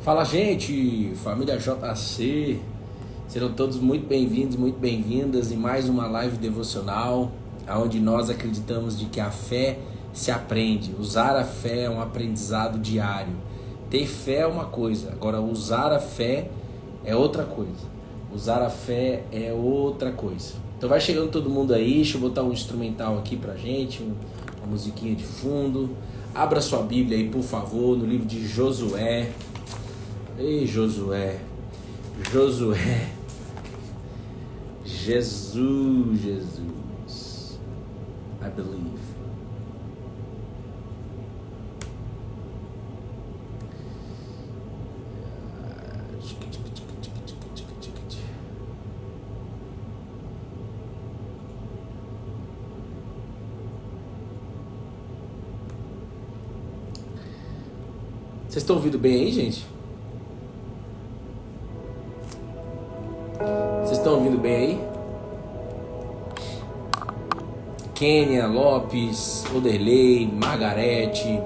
Fala, gente, família JC, serão todos muito bem-vindos, muito bem-vindas em mais uma live devocional, onde nós acreditamos de que a fé se aprende. Usar a fé é um aprendizado diário. Ter fé é uma coisa, agora usar a fé é outra coisa. Usar a fé é outra coisa. Então vai chegando todo mundo aí, deixa eu botar um instrumental aqui pra gente, uma musiquinha de fundo. Abra sua Bíblia aí, por favor, no livro de Josué. Ei, Josué, Jesus, I believe. Vocês estão ouvindo bem aí, gente? Vocês estão ouvindo bem aí? Kênia, Lopes, Oderley, Margarete,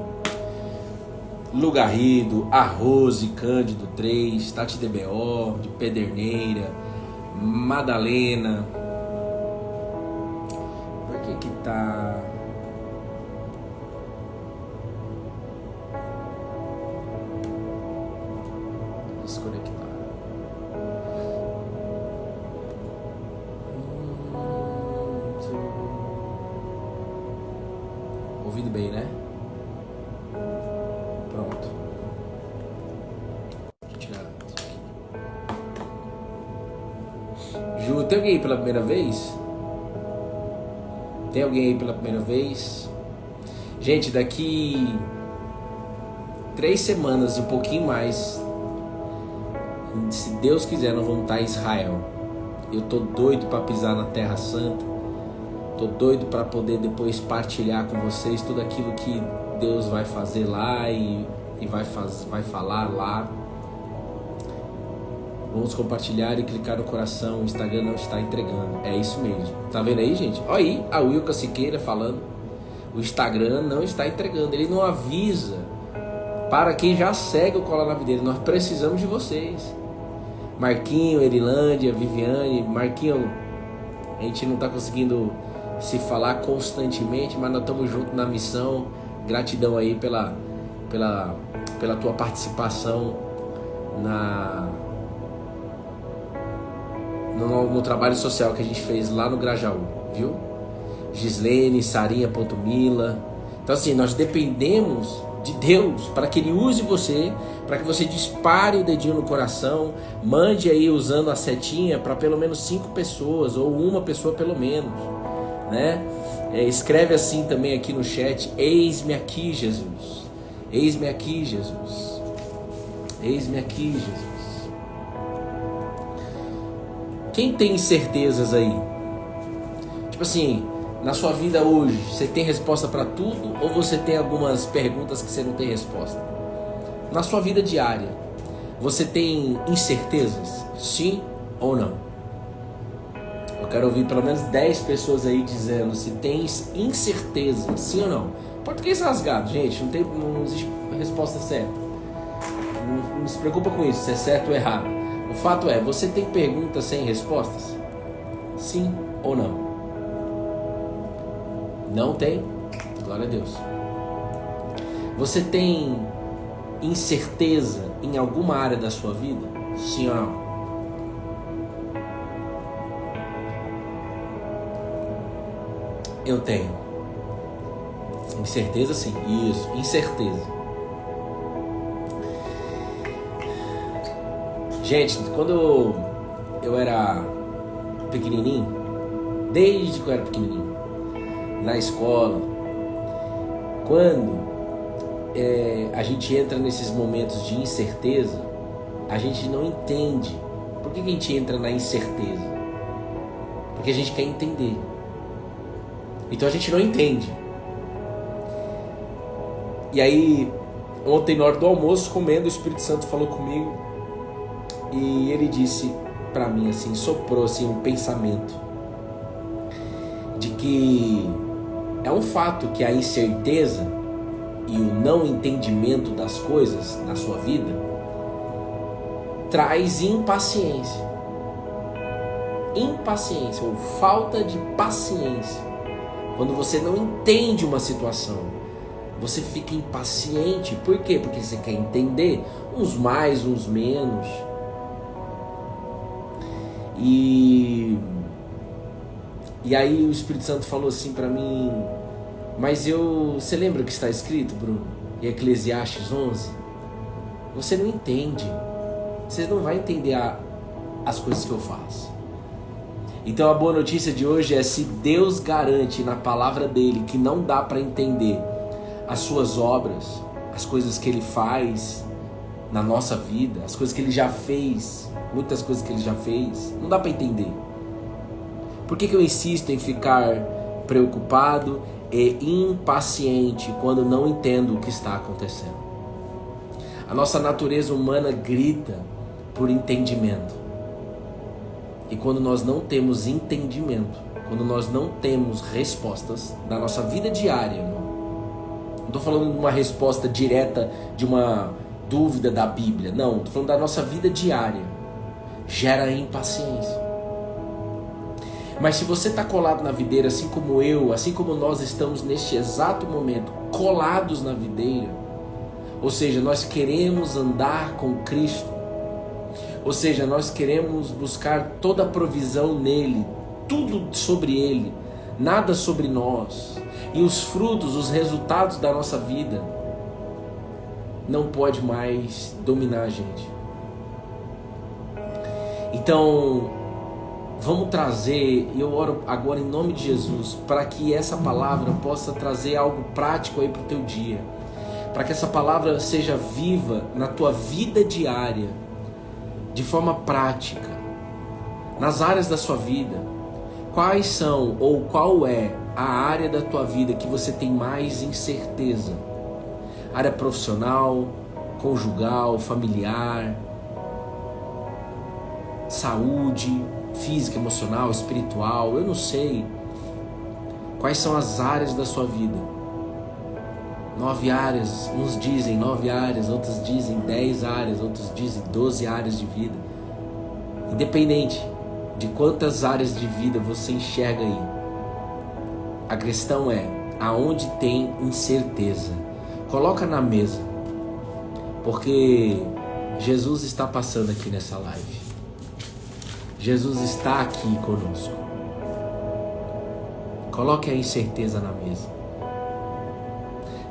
Lu Garrido, Arrose, Cândido 3, Tati DBO, de Pederneira, Madalena. Por que tá... desconectar? Ouvindo bem, né? Pronto. Deixa eu tirar isso aqui. Ju, tem alguém aí pela primeira vez? Tem alguém aí pela primeira vez? Gente, daqui 3 semanas, um pouquinho mais, se Deus quiser, nós vamos estar em Israel. Eu tô doido para pisar na Terra Santa. Tô doido para poder depois partilhar com vocês tudo aquilo que Deus vai fazer lá e vai falar lá. Vamos compartilhar e clicar no coração. O Instagram não está entregando. É isso mesmo. Tá vendo aí, gente? Olha aí a Wilka Siqueira falando. O Instagram não está entregando. Ele não avisa para quem já segue o Cola na Videira. Nós precisamos de vocês. Marquinho, Erilândia, Viviane. Marquinho, a gente não tá conseguindo se falar constantemente, mas nós estamos juntos na missão. Gratidão aí pela tua participação no trabalho social que a gente fez lá no Grajaú, viu? Gislene, Sarinha.mila. Então assim, nós dependemos de Deus para que Ele use você, para que você dispare o dedinho no coração, mande aí usando a setinha para pelo menos 5 pessoas, ou uma pessoa pelo menos, né? Escreve assim também aqui no chat: eis-me aqui, Jesus. Eis-me aqui, Jesus. Eis-me aqui, Jesus. Quem tem certezas aí? Tipo assim, na sua vida hoje, você tem resposta para tudo ou você tem algumas perguntas que você não tem resposta? Na sua vida diária, você tem incertezas? Sim ou não? Eu quero ouvir pelo menos 10 pessoas aí dizendo se tem incerteza, sim ou não. Português rasgado, gente, não existe resposta certa. Não se preocupa com isso, se é certo ou errado. O fato é, você tem perguntas sem respostas? Sim ou não? Não tem? Glória a Deus. Você tem incerteza em alguma área da sua vida? Sim ou não? Eu tenho. Incerteza, sim. Isso, incerteza. Gente, quando eu era pequenininho, desde que eu era pequenininho, na escola, quando a gente entra nesses momentos de incerteza, a gente não entende. Por que a gente entra na incerteza? Porque a gente quer entender. Então a gente não entende. E aí, ontem na hora do almoço, comendo, o Espírito Santo falou comigo e ele disse pra mim assim, soprou assim um pensamento de que é um fato que a incerteza e o não entendimento das coisas na sua vida traz impaciência. Impaciência ou falta de paciência. Quando você não entende uma situação, você fica impaciente. Por quê? Porque você quer entender, uns mais, uns menos. E aí o Espírito Santo falou assim para mim, mas você lembra o que está escrito, Bruno? Em Eclesiastes 11? Você não entende. Você não vai entender as coisas que eu faço. Então a boa notícia de hoje é: se Deus garante na palavra dele que não dá para entender as suas obras, as coisas que ele faz na nossa vida, as coisas que ele já fez, muitas coisas que ele já fez, não dá para entender. Por que eu insisto em ficar preocupado e impaciente quando não entendo o que está acontecendo? A nossa natureza humana grita por entendimento. E quando nós não temos entendimento, quando nós não temos respostas na nossa vida diária, não estou falando de uma resposta direta de uma dúvida da Bíblia, não, estou falando da nossa vida diária, gera impaciência. Mas se você está colado na videira, assim como eu, assim como nós estamos neste exato momento, colados na videira, ou seja, nós queremos andar com Cristo, ou seja, nós queremos buscar toda a provisão nele, tudo sobre ele, nada sobre nós. E os frutos, os resultados da nossa vida não pode mais dominar a gente. Então, vamos trazer, e eu oro agora em nome de Jesus, para que essa palavra possa trazer algo prático aí para o teu dia. Para que essa palavra seja viva na tua vida diária, de forma prática, nas áreas da sua vida. Quais são ou qual é a área da tua vida que você tem mais incerteza? Área profissional, conjugal, familiar, saúde, física, emocional, espiritual, eu não sei. Quais são as áreas da sua vida? 9 áreas, uns dizem 9 áreas, outros dizem 10 áreas, outros dizem 12 áreas de vida. Independente de quantas áreas de vida você enxerga aí, a questão é, aonde tem incerteza, coloca na mesa, porque Jesus está passando aqui nessa live. Jesus está aqui conosco. Coloque a incerteza na mesa.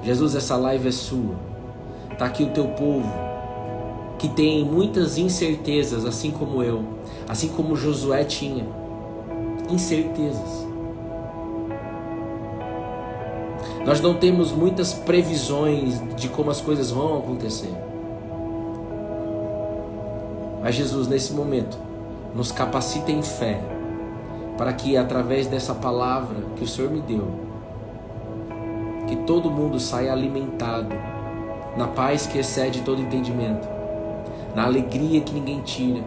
Jesus, essa live é sua. Está aqui o teu povo, que tem muitas incertezas, assim como eu, assim como Josué tinha incertezas. Nós não temos muitas previsões de como as coisas vão acontecer. Mas Jesus, nesse momento, nos capacita em fé, para que através dessa palavra que o Senhor me deu, que todo mundo saia alimentado na paz que excede todo entendimento, na alegria que ninguém tira,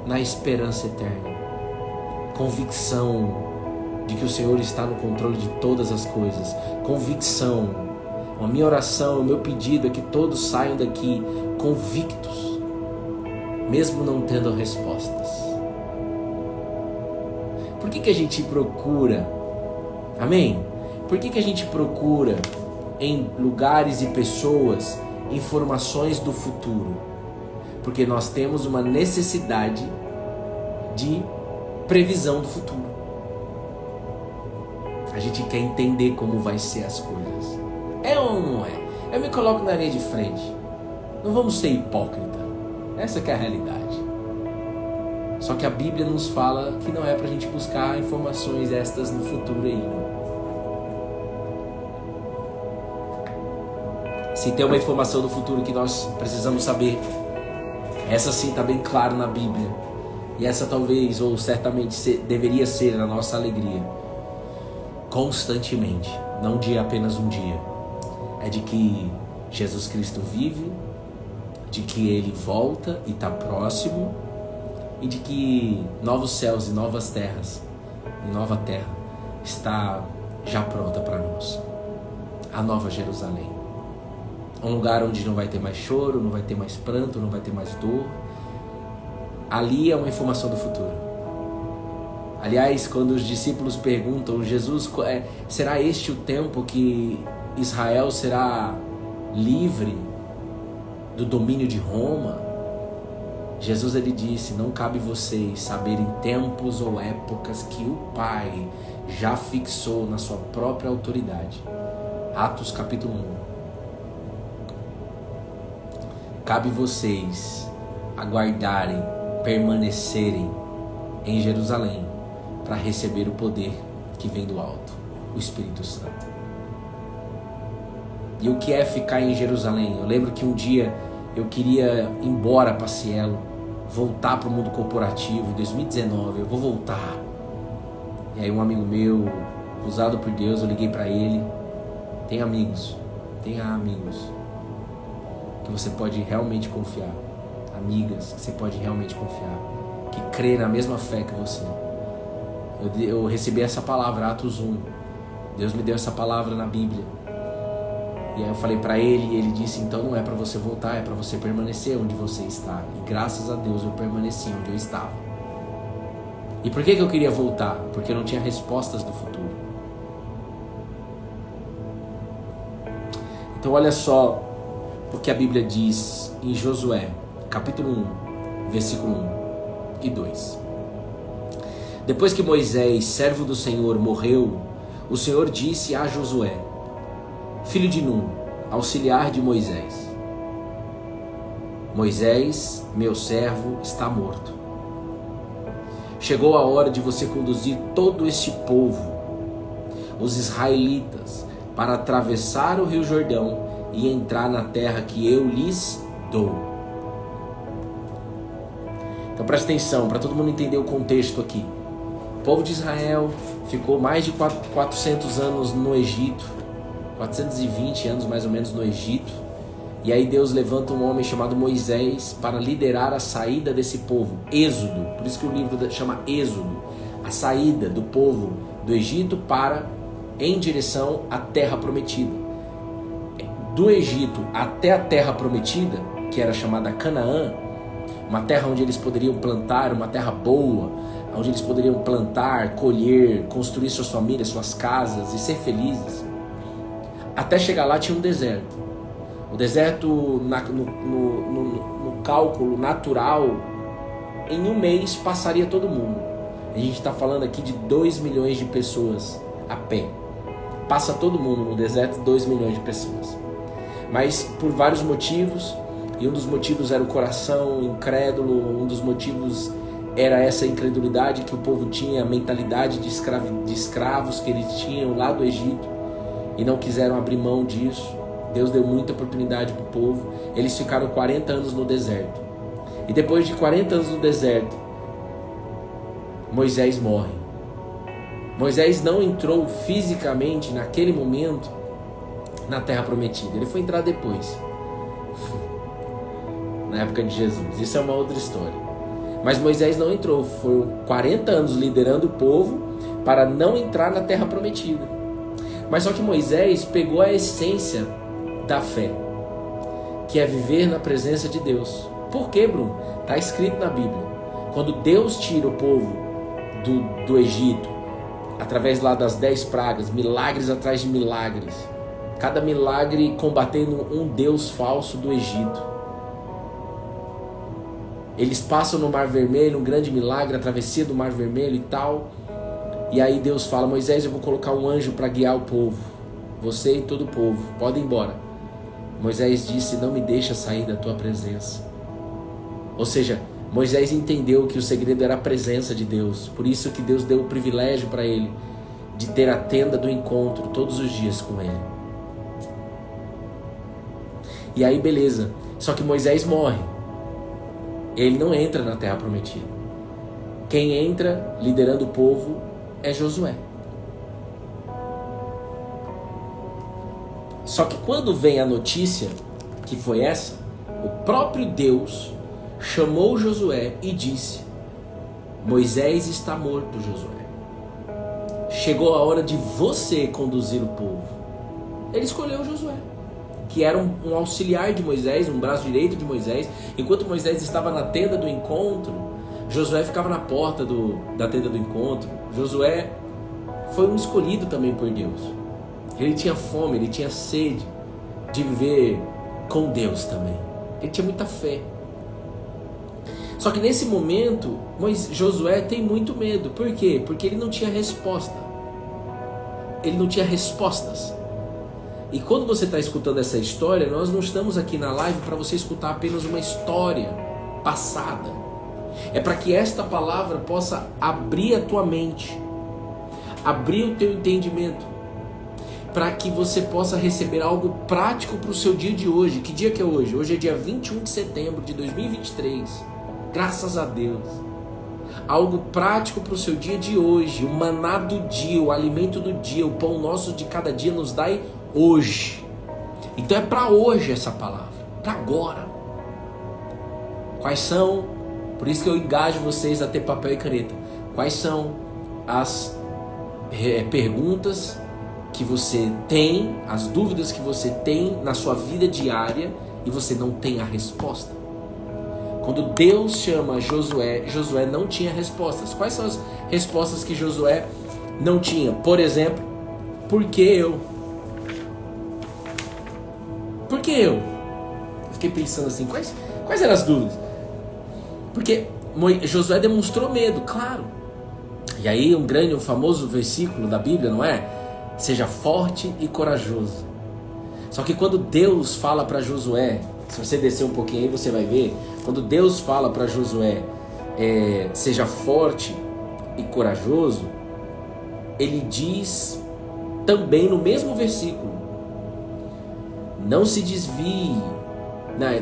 na esperança eterna, convicção de que o Senhor está no controle de todas as coisas, convicção. A minha oração, o meu pedido é que todos saiam daqui convictos, mesmo não tendo respostas. Por que a gente procura? Amém? Por que a gente procura em lugares e pessoas informações do futuro? Porque nós temos uma necessidade de previsão do futuro. A gente quer entender como vai ser as coisas. É ou não é? Eu me coloco na linha de frente. Não vamos ser hipócritas. Essa que é a realidade. Só que a Bíblia nos fala que não é pra gente buscar informações estas no futuro aí, não. Se tem uma informação do futuro que nós precisamos saber, essa sim está bem claro na Bíblia. E essa talvez, ou certamente, deveria ser a nossa alegria. Constantemente, não de apenas um dia. É de que Jesus Cristo vive, de que Ele volta e está próximo, e de que novos céus e novas terras, e nova terra, está já pronta para nós. A Nova Jerusalém. Um lugar onde não vai ter mais choro, não vai ter mais pranto, não vai ter mais dor, Ali é uma informação do futuro. Aliás, quando os discípulos perguntam, Jesus, será este o tempo que Israel será livre do domínio de Roma? Jesus ele disse, não cabe vocês saberem tempos ou épocas que o Pai já fixou na sua própria autoridade. Atos capítulo 1. Cabe vocês aguardarem, permanecerem em Jerusalém para receber o poder que vem do alto, o Espírito Santo. E o que é ficar em Jerusalém? Eu lembro que um dia eu queria ir embora para Cielo, voltar para o mundo corporativo. Em 2019 eu vou voltar. E aí um amigo meu, usado por Deus, eu liguei para ele. Tenha amigos que você pode realmente confiar, amigas que você pode realmente confiar, que crê na mesma fé que você. Eu recebi essa palavra, Atos 1. Deus me deu essa palavra na Bíblia. E aí eu falei para ele, e ele disse, então não é para você voltar, é para você permanecer onde você está. E graças a Deus eu permaneci onde eu estava. E por que eu queria voltar? Porque eu não tinha respostas do futuro. Então olha só o que a Bíblia diz em Josué, capítulo 1, versículo 1 e 2. Depois que Moisés, servo do Senhor, morreu, o Senhor disse a Josué, filho de Nun, auxiliar de Moisés, Moisés, meu servo, está morto. Chegou a hora de você conduzir todo este povo, os israelitas, para atravessar o rio Jordão e entrar na terra que eu lhes dou. Então presta atenção, para todo mundo entender o contexto aqui. O povo de Israel ficou mais de 400 anos no Egito, 420 anos mais ou menos no Egito, e aí Deus levanta um homem chamado Moisés para liderar a saída desse povo, Êxodo, por isso que o livro chama Êxodo, a saída do povo do Egito em direção à terra prometida. Do Egito até a terra prometida, que era chamada Canaã, uma terra onde eles poderiam plantar, uma terra boa, onde eles poderiam plantar, colher, construir suas famílias, suas casas e ser felizes. Até chegar lá tinha um deserto. O deserto, no cálculo natural, em um mês passaria todo mundo. A gente está falando aqui de 2 milhões de pessoas a pé. Passa todo mundo no deserto, 2 milhões de pessoas. Mas por vários motivos, e um dos motivos era o coração incrédulo, um dos motivos era essa incredulidade que o povo tinha, a mentalidade de escravos que eles tinham lá do Egito, e não quiseram abrir mão disso. Deus deu muita oportunidade para o povo. Eles ficaram 40 anos no deserto. E depois de 40 anos no deserto, Moisés morre. Moisés não entrou fisicamente naquele momento na terra prometida. Ele foi entrar depois, na época de Jesus. Isso é uma outra história. Mas Moisés não entrou. Foram 40 anos liderando o povo para não entrar na terra prometida. Mas só que Moisés pegou a essência da fé, que é viver na presença de Deus. Por quê, Bruno? Está escrito na Bíblia. Quando Deus tira o povo do Egito, através lá das 10 pragas, milagres atrás de milagres, cada milagre combatendo um Deus falso do Egito. Eles passam no Mar Vermelho, um grande milagre, a travessia do Mar Vermelho e tal. E aí Deus fala, Moisés, eu vou colocar um anjo para guiar o povo. Você e todo o povo, podem ir embora. Moisés disse, não me deixa sair da tua presença. Ou seja, Moisés entendeu que o segredo era a presença de Deus. Por isso que Deus deu o privilégio para ele de ter a tenda do encontro todos os dias com ele. E aí beleza, só que Moisés morre. Ele não entra na terra prometida. Quem entra liderando o povo é Josué. Só que quando vem a notícia, que foi essa, o próprio Deus chamou Josué e disse, Moisés está morto, Josué. Chegou a hora de você conduzir o povo. Ele escolheu Josué, que era um auxiliar de Moisés, um braço direito de Moisés. Enquanto Moisés estava na tenda do encontro, Josué ficava na porta da tenda do encontro. Josué foi um escolhido também por Deus. Ele tinha fome, ele tinha sede de viver com Deus também. Ele tinha muita fé. Só que nesse momento, Josué tem muito medo. Por quê? Porque ele não tinha resposta. Ele não tinha respostas. E quando você está escutando essa história, nós não estamos aqui na live para você escutar apenas uma história passada. É para que esta palavra possa abrir a tua mente, abrir o teu entendimento, para que você possa receber algo prático para o seu dia de hoje. Que dia que é hoje? Hoje é dia 21 de setembro de 2023. Graças a Deus. Algo prático para o seu dia de hoje. O maná do dia, o alimento do dia, o pão nosso de cada dia nos dai hoje. Então é para hoje essa palavra, para agora. Quais são, por isso que eu engajo vocês a ter papel e caneta, quais são as perguntas que você tem, as dúvidas que você tem na sua vida diária e você não tem a resposta? Quando Deus chama Josué, Josué não tinha respostas. Quais são as respostas que Josué não tinha? Por exemplo, por que eu? Por que eu? Eu fiquei pensando assim, quais eram as dúvidas? Porque Josué demonstrou medo, claro. E aí um famoso versículo da Bíblia, não é? Seja forte e corajoso. Só que quando Deus fala para Josué, se você descer um pouquinho aí você vai ver, quando Deus fala para Josué, seja forte e corajoso, ele diz também no mesmo versículo, não se desvie,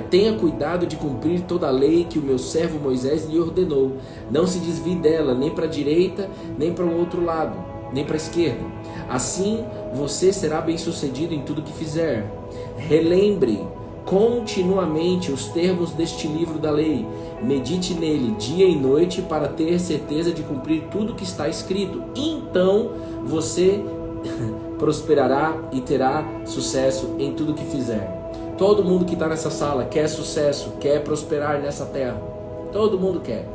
tenha cuidado de cumprir toda a lei que o meu servo Moisés lhe ordenou. Não se desvie dela, nem para a direita, nem para o outro lado, nem para a esquerda. Assim você será bem-sucedido em tudo que fizer. Relembre continuamente os termos deste livro da lei. Medite nele dia e noite para ter certeza de cumprir tudo que está escrito. Então você prosperará e terá sucesso em tudo que fizer. Todo mundo que está nessa sala quer sucesso, quer prosperar nessa terra. Todo mundo quer.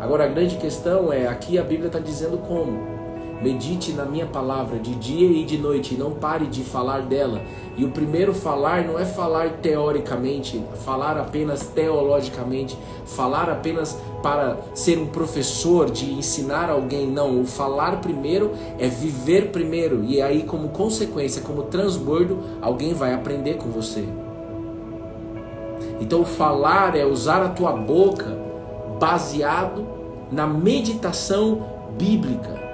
Agora a grande questão é, aqui a Bíblia está dizendo como. Medite na minha palavra de dia e de noite, e não pare de falar dela. E o primeiro falar não é falar teoricamente, falar apenas teologicamente, falar apenas para ser um professor, de ensinar alguém. Não, o falar primeiro é viver primeiro. E aí, como consequência, como transbordo, alguém vai aprender com você. Então o falar é usar a tua boca baseado na meditação bíblica.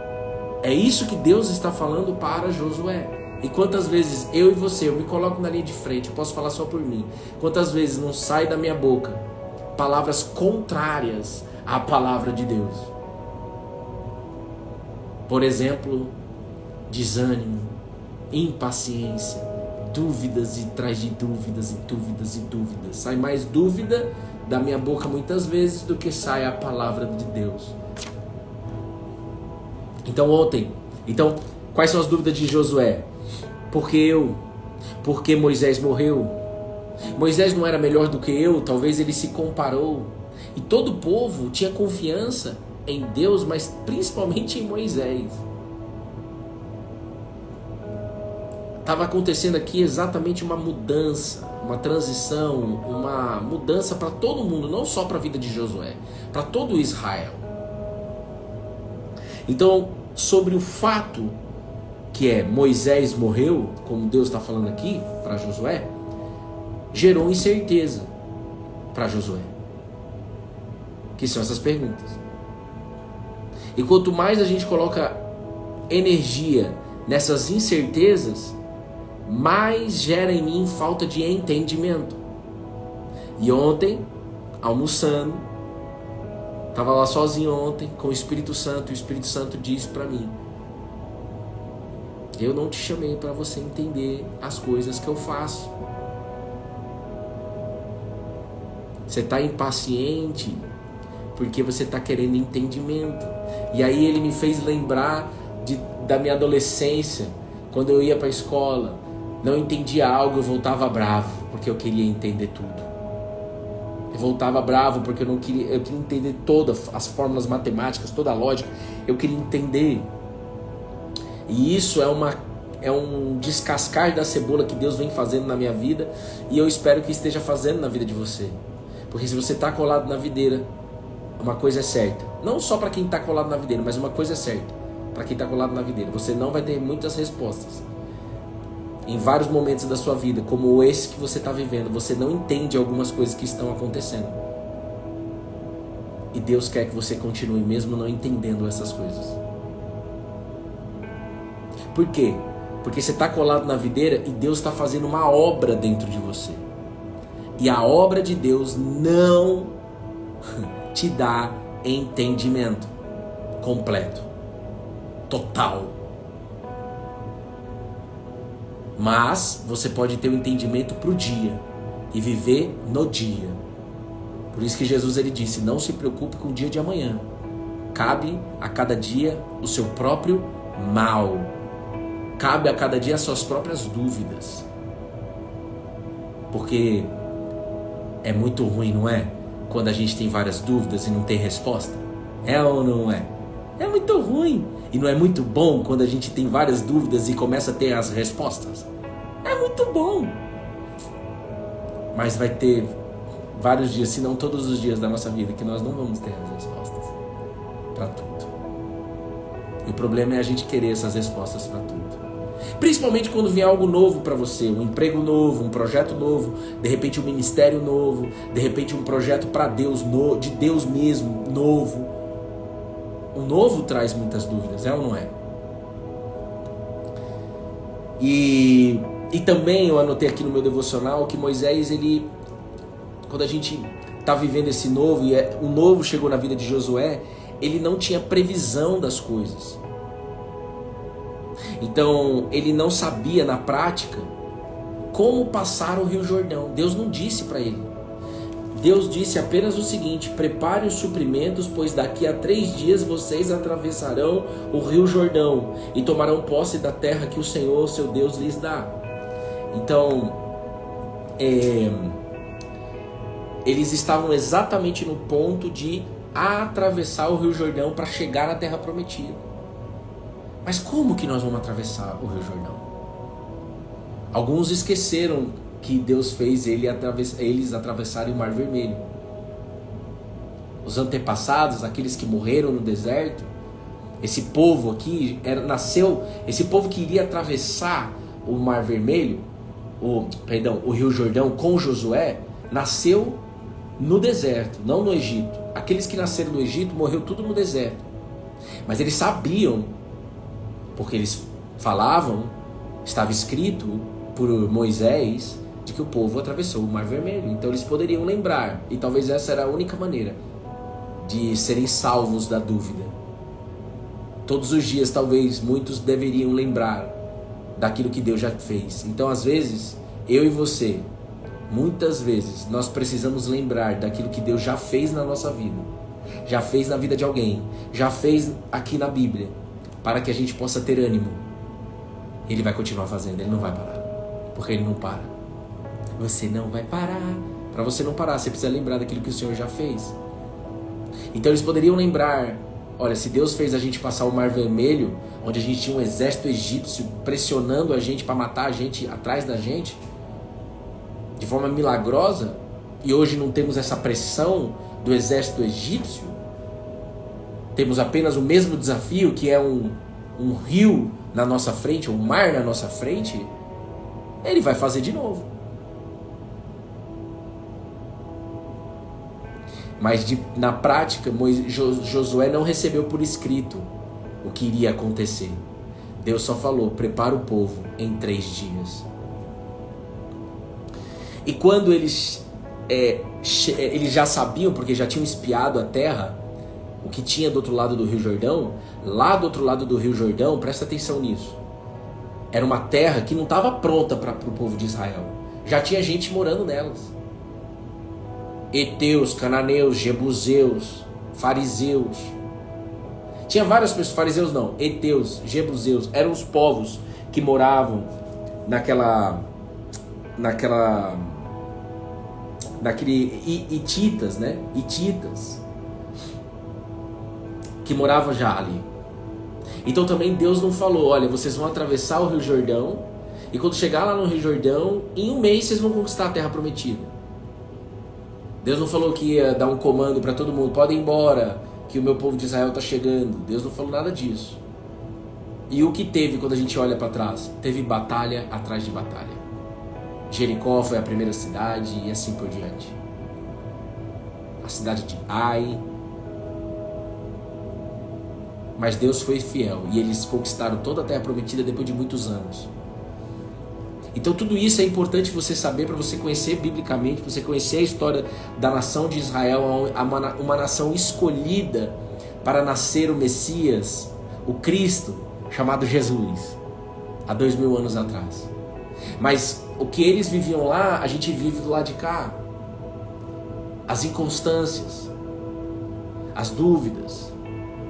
É isso que Deus está falando para Josué. E quantas vezes eu e você, eu me coloco na linha de frente, eu posso falar só por mim. Quantas vezes não sai da minha boca palavras contrárias à palavra de Deus? Por exemplo, desânimo, impaciência, dúvidas e traz de dúvidas e dúvidas e dúvidas. Sai mais dúvida da minha boca muitas vezes do que sai a palavra de Deus. Então, quais são as dúvidas de Josué? Porque Moisés morreu? Moisés não era melhor do que eu? Talvez ele se comparou. E todo o povo tinha confiança em Deus, mas principalmente em Moisés. Estava acontecendo aqui exatamente uma mudança, uma transição, uma mudança para todo mundo, não só para a vida de Josué, para todo Israel. Então, sobre o fato que Moisés morreu, como Deus está falando aqui para Josué, gerou incerteza para Josué, que são essas perguntas. E quanto mais a gente coloca energia nessas incertezas, mais gera em mim falta de entendimento. E ontem, almoçando, estava lá sozinho ontem com o Espírito Santo, e o Espírito Santo disse para mim: eu não te chamei para você entender as coisas que eu faço. Você está impaciente porque você está querendo entendimento. E aí ele me fez lembrar da minha adolescência, quando eu ia para a escola, não entendia algo, eu voltava bravo, porque eu queria entender tudo. Eu voltava bravo porque eu queria entender todas as fórmulas matemáticas, toda a lógica. Eu queria entender. E isso é um descascar da cebola que Deus vem fazendo na minha vida, e eu espero que esteja fazendo na vida de você. Porque se você está colado na videira, uma coisa é certa. Não só para quem está colado na videira, mas uma coisa é certa. Para quem está colado na videira, você não vai ter muitas respostas. Em vários momentos da sua vida, como esse que você está vivendo, você não entende algumas coisas que estão acontecendo. E Deus quer que você continue mesmo não entendendo essas coisas. Por quê? Porque você está colado na videira e Deus está fazendo uma obra dentro de você. E a obra de Deus não te dá entendimento completo, total. Mas você pode ter um entendimento para o dia e viver no dia. Por isso que Jesus ele disse: não se preocupe com o dia de amanhã. Cabe a cada dia o seu próprio mal. Cabe a cada dia as suas próprias dúvidas. Porque é muito ruim, não é? Quando a gente tem várias dúvidas e não tem resposta. É ou não é? É muito ruim. E não é muito bom quando a gente tem várias dúvidas e começa a ter as respostas? É muito bom. Mas vai ter vários dias, se não todos os dias da nossa vida, que nós não vamos ter as respostas para tudo. E o problema é a gente querer essas respostas para tudo. Principalmente quando vier algo novo para você, um emprego novo, um projeto novo, de repente um ministério novo, de repente um projeto para Deus, de Deus mesmo, novo. O novo traz muitas dúvidas, é ou não é? E também eu anotei aqui no meu devocional que Moisés, quando a gente está vivendo esse novo, e o novo chegou na vida de Josué, ele não tinha previsão das coisas. Então, ele não sabia na prática como passar o Rio Jordão. Deus não disse para ele. Deus disse apenas o seguinte: prepare os suprimentos, pois daqui a 3 dias vocês atravessarão o Rio Jordão e tomarão posse da terra que o Senhor, seu Deus, lhes dá. Então, eles estavam exatamente no ponto de atravessar o Rio Jordão para chegar na terra prometida. Mas como que nós vamos atravessar o Rio Jordão? Alguns esqueceram que Deus fez eles atravessarem o Mar Vermelho. Os antepassados, aqueles que morreram no deserto, esse povo aqui esse povo que iria atravessar o Mar Vermelho, o Rio Jordão com Josué, nasceu no deserto, não no Egito. Aqueles que nasceram no Egito morreu tudo no deserto. Mas eles sabiam, porque eles falavam, estava escrito por Moisés, de que o povo atravessou o Mar Vermelho. Então eles poderiam lembrar, e talvez essa era a única maneira de serem salvos da dúvida. Todos os dias, talvez, muitos deveriam lembrar daquilo que Deus já fez. Então, às vezes, eu e você, muitas vezes, nós precisamos lembrar daquilo que Deus já fez na nossa vida, já fez na vida de alguém, já fez aqui na Bíblia, para que a gente possa ter ânimo. Ele vai continuar fazendo, ele não vai parar, porque ele não para. Você não vai parar. Para você não parar, você precisa lembrar daquilo que o Senhor já fez. Então eles poderiam lembrar: olha, se Deus fez a gente passar o Mar Vermelho, onde a gente tinha um exército egípcio pressionando a gente para matar a gente atrás da gente, de forma milagrosa, e hoje não temos essa pressão do exército egípcio, temos apenas o mesmo desafio, que é um rio na nossa frente, um mar na nossa frente, ele vai fazer de novo. Mas na prática, Josué não recebeu por escrito o que iria acontecer. Deus só falou: prepara o povo em 3 dias. E quando eles já sabiam, porque já tinham espiado a terra, o que tinha do outro lado do Rio Jordão, lá do outro lado do Rio Jordão, presta atenção nisso, era uma terra que não estava pronta para o povo de Israel. Já tinha gente morando nelas. Heteus, cananeus, jebuseus, fariseus. Tinha várias pessoas, fariseus não, heteus, jebuseus, eram os povos que moravam naquela daquele hititas, né? Hititas, que moravam já ali. Então também Deus não falou, olha, vocês vão atravessar o Rio Jordão, e quando chegar lá no Rio Jordão, em um mês vocês vão conquistar a terra prometida. Deus não falou que ia dar um comando para todo mundo, pode ir embora, que o meu povo de Israel está chegando. Deus não falou nada disso. E o que teve quando a gente olha para trás? Teve batalha atrás de batalha. Jericó foi a primeira cidade e assim por diante. A cidade de Ai. Mas Deus foi fiel e eles conquistaram toda a terra prometida depois de muitos anos. Então tudo isso é importante você saber, para você conhecer biblicamente, para você conhecer a história da nação de Israel, uma nação escolhida para nascer o Messias, o Cristo, chamado Jesus, há 2000 anos atrás. Mas o que eles viviam lá, a gente vive do lado de cá. As inconstâncias, as dúvidas,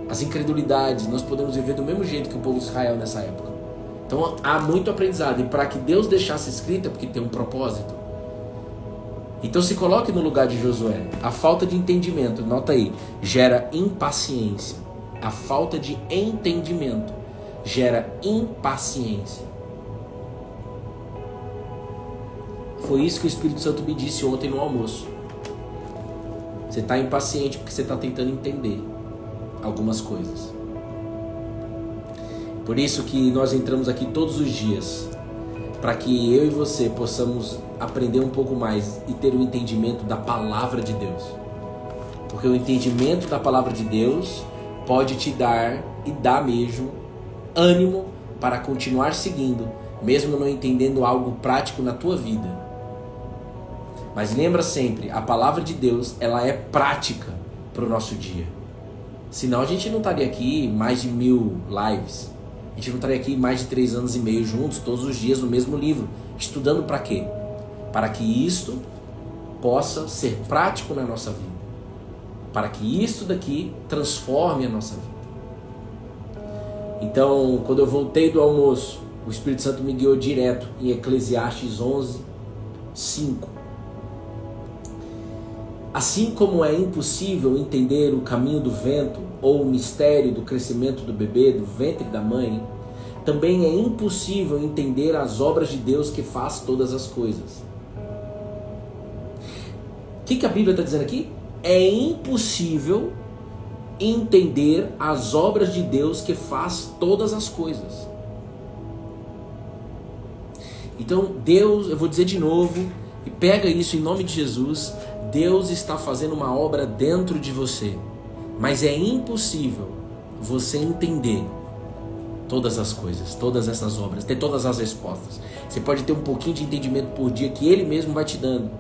as incredulidades, nós podemos viver do mesmo jeito que o povo de Israel nessa época. Então há muito aprendizado, e para que Deus deixasse escrito é porque tem um propósito. Então se coloque no lugar de Josué. A falta de entendimento, nota aí, gera impaciência. A falta de entendimento gera impaciência. Foi isso que o Espírito Santo me disse ontem no almoço. Você está impaciente porque você está tentando entender algumas coisas. Por isso que nós entramos aqui todos os dias, para que eu e você possamos aprender um pouco mais e ter o entendimento da palavra de Deus. Porque o entendimento da palavra de Deus pode te dar e dá mesmo ânimo para continuar seguindo, mesmo não entendendo algo prático na tua vida. Mas lembra sempre, a palavra de Deus, ela é prática para o nosso dia. Senão a gente não estaria aqui mais de 1000 lives. A gente não estaria aqui mais de 3 anos e meio juntos, todos os dias no mesmo livro. Estudando para quê? Para que isto possa ser prático na nossa vida. Para que isto daqui transforme a nossa vida. Então, quando eu voltei do almoço, o Espírito Santo me guiou direto em Eclesiastes 11:5. Assim como é impossível entender o caminho do vento ou o mistério do crescimento do bebê do ventre da mãe, também é impossível entender as obras de Deus que faz todas as coisas. O que a Bíblia está dizendo aqui? É impossível entender as obras de Deus que faz todas as coisas. Então Deus, eu vou dizer de novo, e pega isso em nome de Jesus, Deus está fazendo uma obra dentro de você, mas é impossível você entender todas as coisas, todas essas obras, ter todas as respostas. Você pode ter um pouquinho de entendimento por dia que Ele mesmo vai te dando,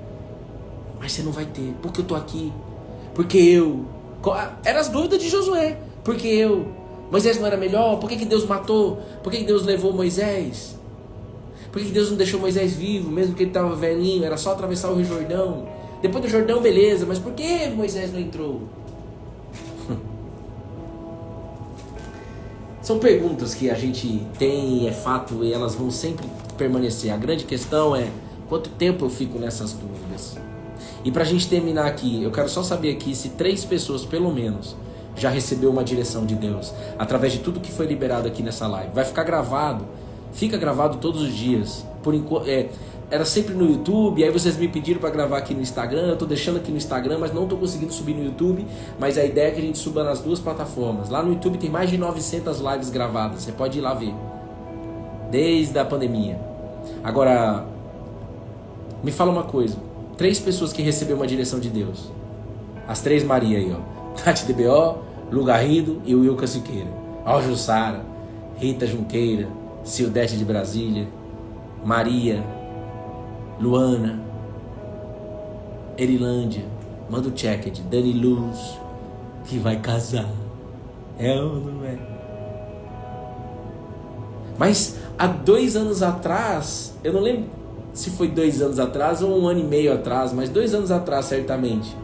mas você não vai ter, porque eu estou aqui, porque eu... Eram as dúvidas de Josué, porque eu... Moisés não era melhor? Por que Deus matou? Por que Deus levou Moisés? Por que Deus não deixou Moisés vivo, mesmo que ele estava velhinho, era só atravessar o Rio Jordão? Depois do Jordão, beleza, mas por que Moisés não entrou? São perguntas que a gente tem, é fato, e elas vão sempre permanecer. A grande questão é, quanto tempo eu fico nessas dúvidas? E pra gente terminar aqui, eu quero só saber aqui se 3 pessoas, pelo menos, já recebeu uma direção de Deus, através de tudo que foi liberado aqui nessa live. Vai ficar gravado, fica gravado todos os dias. Por enquanto, era sempre no YouTube, aí vocês me pediram para gravar aqui no Instagram, eu tô deixando aqui no Instagram, mas não tô conseguindo subir no YouTube, mas a ideia é que a gente suba nas 2 plataformas. Lá no YouTube tem mais de 900 lives gravadas, você pode ir lá ver, desde a pandemia. Agora, me fala uma coisa, 3 pessoas que receberam uma direção de Deus, as 3 Maria aí, ó, Tati DBO, Lu Garrido e o Wilka Siqueira, ó, Jussara, Rita Junqueira, Sildete de Brasília, Maria, Luana, Erilândia, manda o check de Dani Luz, que vai casar. É ou não é? Mas há 2 anos atrás, eu não lembro se foi 2 anos atrás ou 1 ano e meio atrás, mas 2 anos atrás certamente,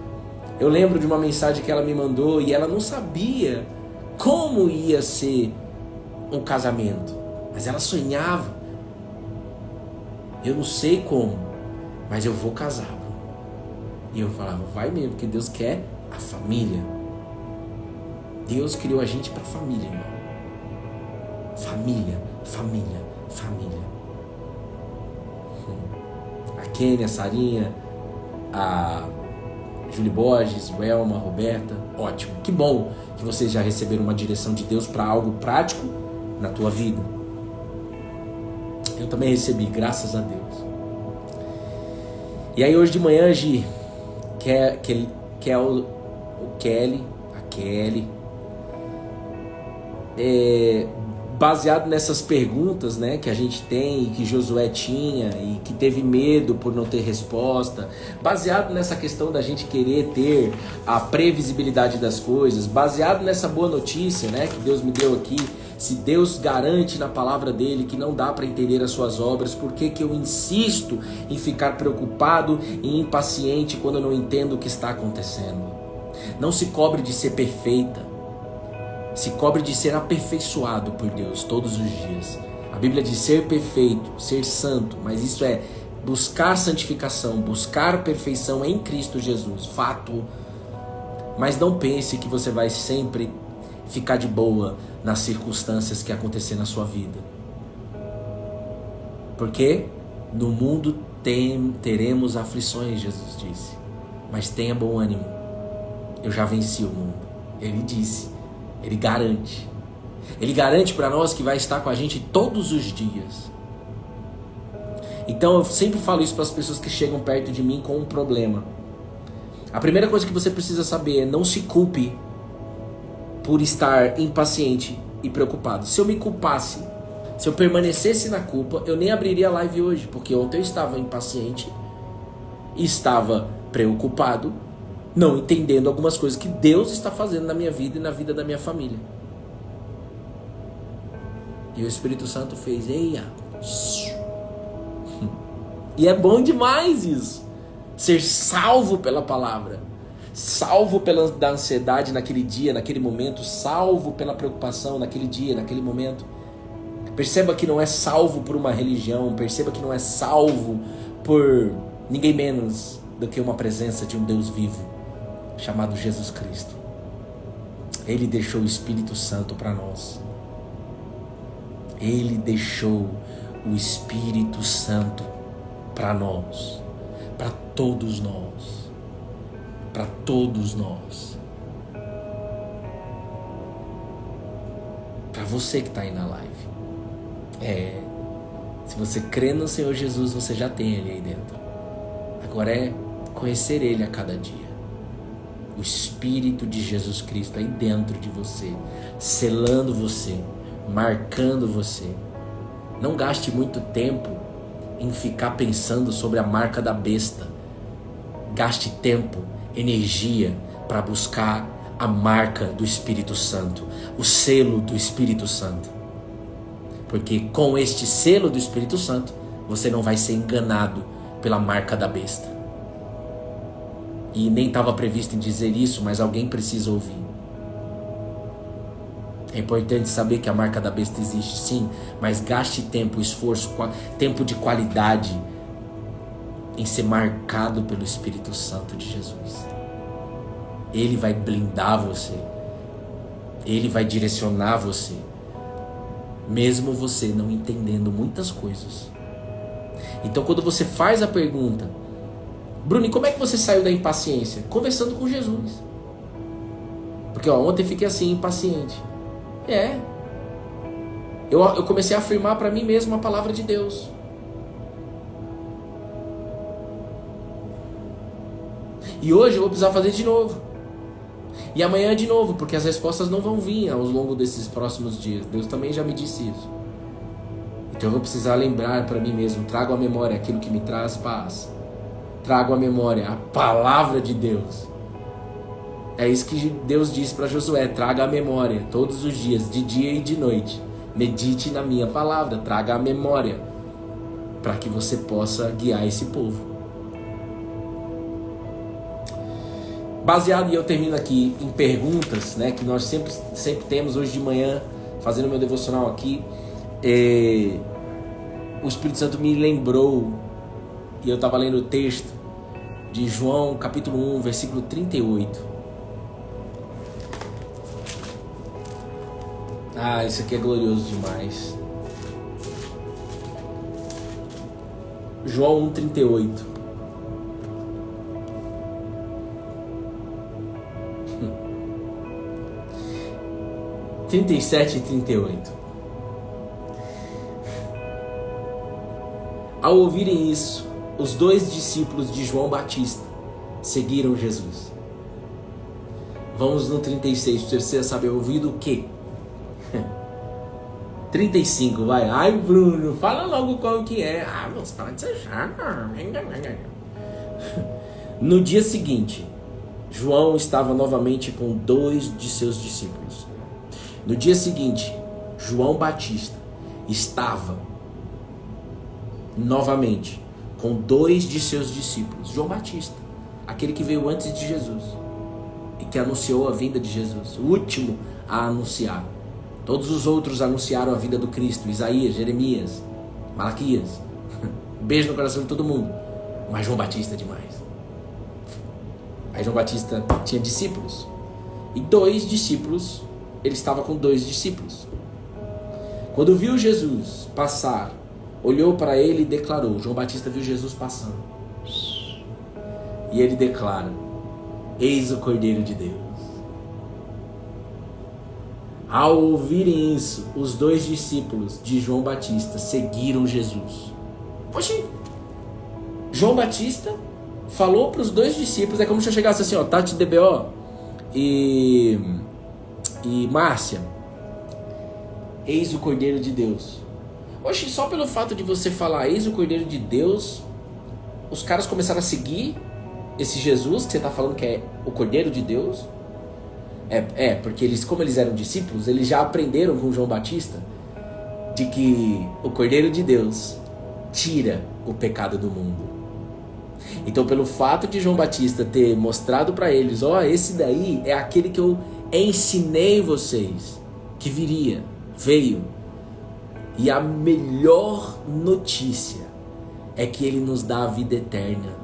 eu lembro de uma mensagem que ela me mandou e ela não sabia como ia ser um casamento, mas ela sonhava. Eu não sei como, mas eu vou casar. E eu falava, vai mesmo, porque Deus quer a família. Deus criou a gente para família, irmão. Família, família, família. A Kênia, a Sarinha, a Julie Borges, o Elma, a Roberta, ótimo. Que bom que vocês já receberam uma direção de Deus para algo prático na tua vida. Eu também recebi, graças a Deus. E aí hoje de manhã, Gi, a Kelly, baseado nessas perguntas, né, que a gente tem, que Josué tinha e que teve medo por não ter resposta, baseado nessa questão da gente querer ter a previsibilidade das coisas, baseado nessa boa notícia, né, que Deus me deu aqui. Se Deus garante na palavra dele que não dá para entender as suas obras, por que eu insisto em ficar preocupado e impaciente quando eu não entendo o que está acontecendo? Não se cobre de ser perfeita, se cobre de ser aperfeiçoado por Deus todos os dias. A Bíblia diz ser perfeito, ser santo, mas isso é buscar santificação, buscar perfeição em Cristo Jesus, fato. Mas não pense que você vai sempre ficar de boa nas circunstâncias que acontecer na sua vida. Porque no mundo teremos aflições, Jesus disse. Mas tenha bom ânimo. Eu já venci o mundo. Ele disse. Ele garante. Ele garante para nós que vai estar com a gente todos os dias. Então eu sempre falo isso para as pessoas que chegam perto de mim com um problema. A primeira coisa que você precisa saber é não se culpe por estar impaciente e preocupado. Se eu me culpasse, se eu permanecesse na culpa, eu nem abriria a live hoje, porque ontem eu estava impaciente e estava preocupado, não entendendo algumas coisas que Deus está fazendo na minha vida e na vida da minha família. E o Espírito Santo fez, eia. E é bom demais isso. Ser salvo pela palavra. Salvo da ansiedade naquele dia, naquele momento. Salvo pela preocupação naquele dia, naquele momento. Perceba que não é salvo por uma religião. Perceba que não é salvo por ninguém menos do que uma presença de um Deus vivo, chamado Jesus Cristo. Ele deixou o Espírito Santo para nós. Ele deixou o Espírito Santo para nós, para todos nós. Para todos nós. Para você que está aí na live. Se você crê no Senhor Jesus, você já tem Ele aí dentro. Agora é conhecer Ele a cada dia. O Espírito de Jesus Cristo aí dentro de você, selando você, marcando você. Não gaste muito tempo em ficar pensando sobre a marca da besta. Gaste tempo, energia para buscar a marca do Espírito Santo, o selo do Espírito Santo. Porque com este selo do Espírito Santo, você não vai ser enganado pela marca da besta. E nem estava previsto em dizer isso, mas alguém precisa ouvir. É importante saber que a marca da besta existe, sim, mas gaste tempo, esforço, tempo de qualidade em ser marcado pelo Espírito Santo de Jesus. Ele vai blindar você. Ele vai direcionar você. Mesmo você não entendendo muitas coisas. Então quando você faz a pergunta, Bruno, e como é que você saiu da impaciência? Conversando com Jesus. Porque ontem eu fiquei assim, impaciente. Eu comecei a afirmar para mim mesmo a palavra de Deus. E hoje eu vou precisar fazer de novo. E amanhã de novo, porque as respostas não vão vir ao longo desses próximos dias. Deus também já me disse isso. Então eu vou precisar lembrar para mim mesmo. Trago à memória aquilo que me traz paz. Trago à memória a palavra de Deus. É isso que Deus disse para Josué. Traga à memória todos os dias, de dia e de noite. Medite na minha palavra. Traga à memória. Para que você possa guiar esse povo. Baseado, e eu termino aqui em perguntas, né, que nós sempre temos hoje de manhã, fazendo meu devocional aqui, o Espírito Santo me lembrou, e eu estava lendo o texto, de João, capítulo 1, versículo 38. Ah, isso aqui é glorioso demais. João 1, 38. (37 e 38). Ao ouvirem isso, os 2 discípulos de João Batista seguiram Jesus. Vamos no 36, para você saber ouvido o quê? 35, vai. Ai, Bruno, fala logo qual que é. Ah, você fala de ser chato. No dia seguinte, João estava novamente com 2 de seus discípulos. No dia seguinte, João Batista estava novamente com 2 de seus discípulos. João Batista, aquele que veio antes de Jesus e que anunciou a vinda de Jesus, o último a anunciar. Todos os outros anunciaram a vinda do Cristo: Isaías, Jeremias, Malaquias. Beijo no coração de todo mundo. Mas João Batista é demais. Aí João Batista tinha discípulos. E 2 discípulos, ele estava com 2 discípulos. Quando viu Jesus passar, olhou para ele e declarou. João Batista viu Jesus passando. E ele declara: eis o Cordeiro de Deus. Ao ouvirem isso, os 2 discípulos de João Batista seguiram Jesus. Poxa, João Batista falou para os 2 discípulos, é como se eu chegasse assim, ó, Tati DBO e Márcia, eis o Cordeiro de Deus. Oxe, só pelo fato de você falar eis o Cordeiro de Deus, os caras começaram a seguir esse Jesus que você está falando que é o Cordeiro de Deus? Porque eles, como eles eram discípulos, eles já aprenderam com João Batista de que o Cordeiro de Deus tira o pecado do mundo. Então, pelo fato de João Batista ter mostrado para eles, esse daí é aquele que eu ensinei vocês que veio. E a melhor notícia é que ele nos dá a vida eterna.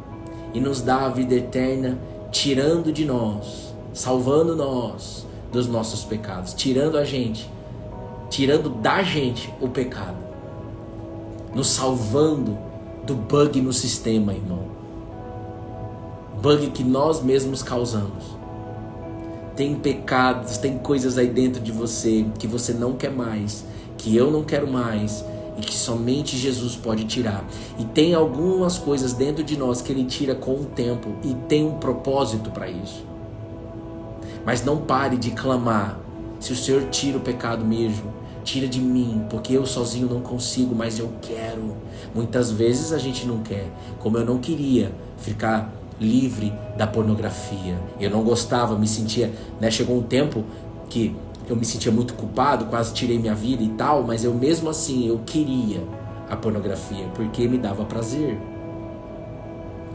E nos dá a vida eterna tirando de nós, salvando nós dos nossos pecados, tirando da gente o pecado, nos salvando do bug no sistema, irmão. Bug que nós mesmos causamos. Tem pecados, tem coisas aí dentro de você que você não quer mais, que eu não quero mais e que somente Jesus pode tirar. E tem algumas coisas dentro de nós que Ele tira com o tempo e tem um propósito para isso. Mas não pare de clamar: se o Senhor tira o pecado mesmo, tira de mim, porque eu sozinho não consigo, mas eu quero. Muitas vezes a gente não quer, como eu não queria ficar livre da pornografia. Eu não gostava, me sentia, chegou um tempo que eu me sentia muito culpado, quase tirei minha vida e tal, mas eu mesmo assim, eu queria a pornografia, porque me dava prazer.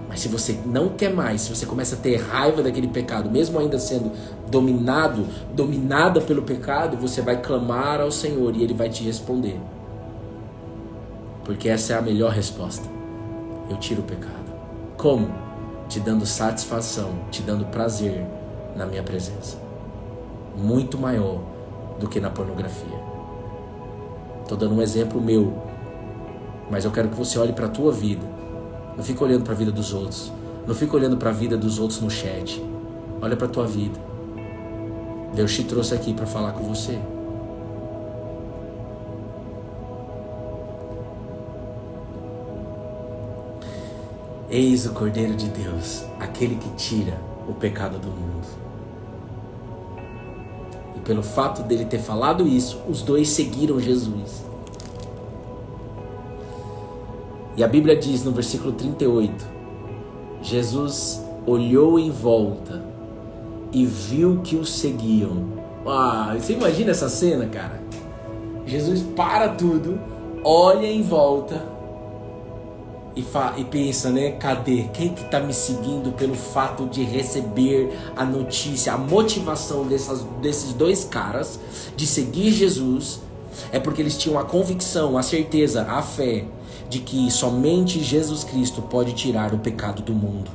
Mas se você não quer mais, se você começa a ter raiva daquele pecado, mesmo ainda sendo dominada pelo pecado, você vai clamar ao Senhor e Ele vai te responder. Porque essa é a melhor resposta. Eu tiro o pecado. Como? Te dando satisfação, te dando prazer na minha presença. Muito maior do que na pornografia. Estou dando um exemplo meu, mas eu quero que você olhe para a tua vida. Não fica olhando para a vida dos outros. Não fica olhando para a vida dos outros no chat. Olha para a tua vida. Deus te trouxe aqui para falar com você. Eis o Cordeiro de Deus, aquele que tira o pecado do mundo. E pelo fato dele ter falado isso, os 2 seguiram Jesus. E a Bíblia diz no versículo 38, Jesus olhou em volta e viu que os seguiam. Você imagina essa cena, cara? Jesus para tudo, olha em volta e pensa, cadê? Quem que está me seguindo pelo fato de receber a notícia, a motivação desses 2 caras de seguir Jesus? É porque eles tinham a convicção, a certeza, a fé de que somente Jesus Cristo pode tirar o pecado do mundo.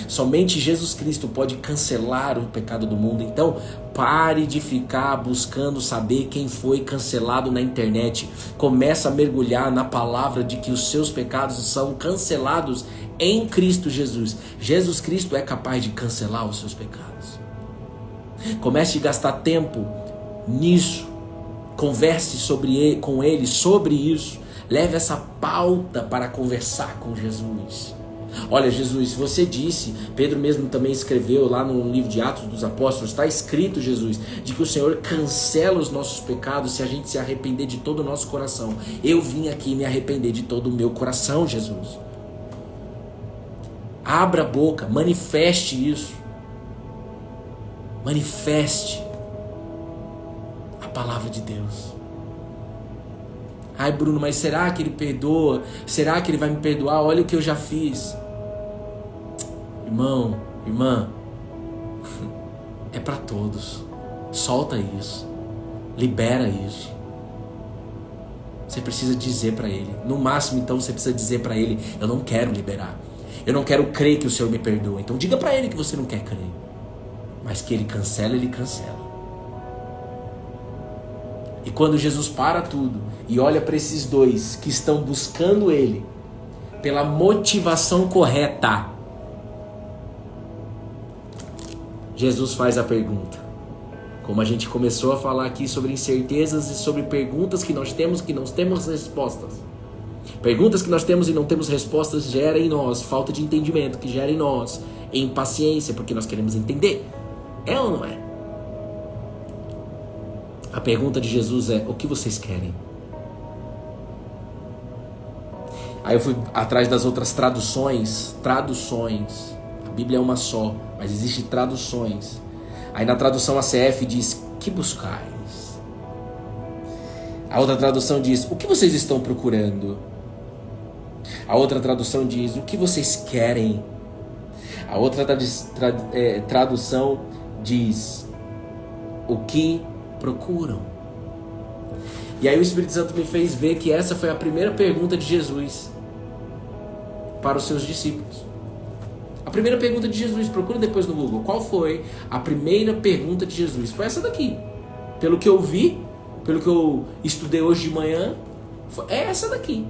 Somente Jesus Cristo pode cancelar o pecado do mundo. Então, pare de ficar buscando saber quem foi cancelado na internet. Começa a mergulhar na palavra de que os seus pecados são cancelados em Cristo Jesus. Jesus Cristo é capaz de cancelar os seus pecados. Comece a gastar tempo nisso. Converse com Ele sobre isso. Leve essa pauta para conversar com Jesus. Olha, Jesus, você disse, Pedro mesmo também escreveu lá no livro de Atos dos Apóstolos, está escrito, Jesus, de que o Senhor cancela os nossos pecados se a gente se arrepender de todo o nosso coração. Eu vim aqui me arrepender de todo o meu coração, Jesus. Abra a boca, manifeste isso. Manifeste a palavra de Deus. Ai, Bruno, mas será que ele perdoa? Será que ele vai me perdoar? Olha o que eu já fiz. Irmão, irmã, é para todos. Solta isso. Libera isso. Você precisa dizer para ele. No máximo, então, você precisa dizer para ele: eu não quero liberar. Eu não quero crer que o Senhor me perdoa. Então diga para ele que você não quer crer. Mas que ele cancela, ele cancela. E quando Jesus para tudo e olha para esses dois que estão buscando Ele pela motivação correta, Jesus faz a pergunta. Como a gente começou a falar aqui sobre incertezas e sobre perguntas que nós temos que não temos respostas. Perguntas que nós temos e não temos respostas gera em nós falta de entendimento, que gera em nós impaciência, porque nós queremos entender. É ou não é? A pergunta de Jesus é: o que vocês querem? Aí eu fui atrás das outras traduções. A Bíblia é uma só, mas existem traduções. Aí na tradução ACF diz: que buscais? A outra tradução diz: o que vocês estão procurando? A outra tradução diz: o que vocês querem? A outra tradução diz: o que procuram? E aí o Espírito Santo me fez ver que essa foi a primeira pergunta de Jesus para os seus discípulos. A primeira pergunta de Jesus, procura depois no Google, qual foi a primeira pergunta de Jesus? Foi essa daqui. Pelo que eu vi, pelo que eu estudei hoje de manhã, é essa daqui.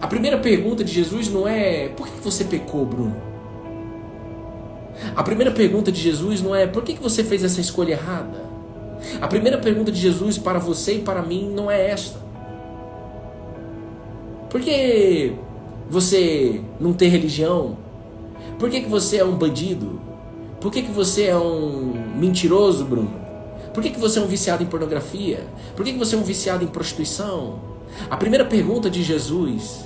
A primeira pergunta de Jesus não é: por que você pecou, Bruno? A primeira pergunta de Jesus não é: por que você fez essa escolha errada? A primeira pergunta de Jesus para você e para mim não é esta: por que você não tem religião? Por que você é um bandido? Por que você é um mentiroso, Bruno? Por que você é um viciado em pornografia? Por que você é um viciado em prostituição? A primeira pergunta de Jesus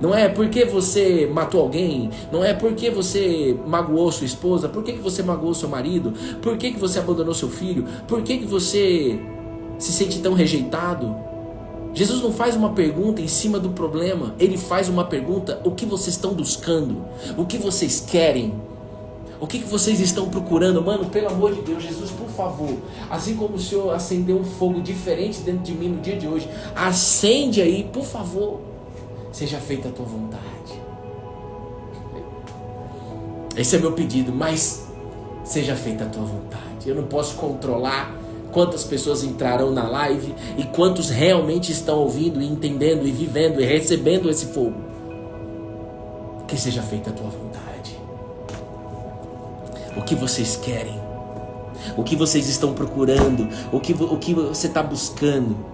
não é por que você matou alguém, não é por que você magoou sua esposa, por que você magoou seu marido, por que você abandonou seu filho, por que você se sente tão rejeitado. Jesus não faz uma pergunta em cima do problema, ele faz uma pergunta: o que vocês estão buscando, o que vocês querem, o que vocês estão procurando. Mano, pelo amor de Deus, Jesus, por favor, assim como o Senhor acendeu um fogo diferente dentro de mim no dia de hoje, acende aí, por favor. Seja feita a tua vontade. Esse é meu pedido, mas seja feita a tua vontade. Eu não posso controlar quantas pessoas entrarão na live e quantos realmente estão ouvindo e entendendo e vivendo e recebendo esse fogo. Que seja feita a tua vontade. O que vocês querem? O que vocês estão procurando? O que você está buscando?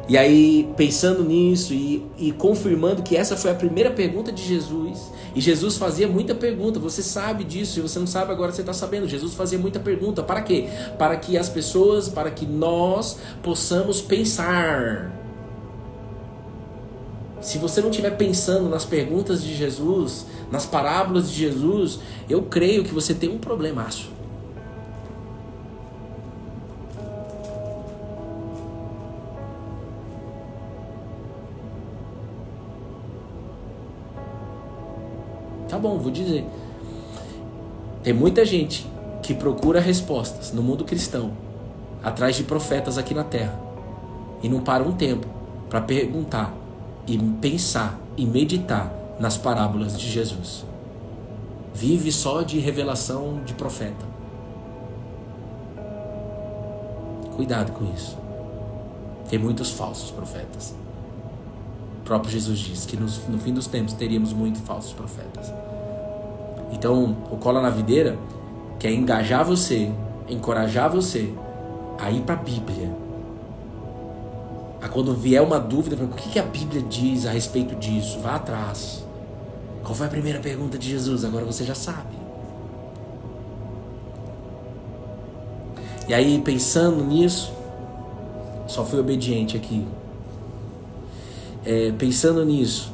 E aí, pensando nisso e confirmando que essa foi a primeira pergunta de Jesus. E Jesus fazia muita pergunta, você sabe disso. Se você não sabe, agora você está sabendo. Jesus fazia muita pergunta. Para quê? Para que as pessoas, para que nós possamos pensar. Se você não estiver pensando nas perguntas de Jesus, nas parábolas de Jesus, eu creio que você tem um problemaço. Tá bom, vou dizer. Tem muita gente que procura respostas no mundo cristão, atrás de profetas aqui na terra, e não para um tempo para perguntar e pensar e meditar nas parábolas de Jesus. Vive só de revelação de profeta. Cuidado com isso. Tem muitos falsos profetas. O próprio Jesus diz que no fim dos tempos teríamos muitos falsos profetas. Então, o Cola na Videira quer engajar você, encorajar você a ir para a Bíblia. Quando vier uma dúvida, o que a Bíblia diz a respeito disso? Vá atrás. Qual foi a primeira pergunta de Jesus? Agora você já sabe. E aí, pensando nisso, só fui obediente aqui. Pensando nisso,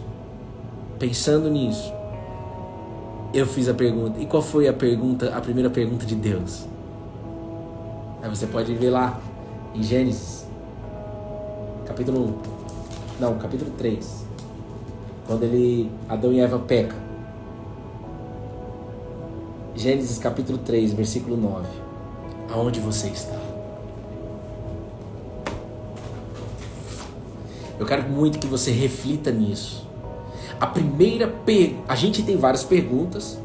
eu fiz a pergunta. E qual foi a primeira pergunta de Deus? Aí você pode ver lá em Gênesis, capítulo 3. Quando Adão e Eva pecam. Gênesis capítulo 3, versículo 9. Aonde você está? Eu quero muito que você reflita nisso. A gente tem várias perguntas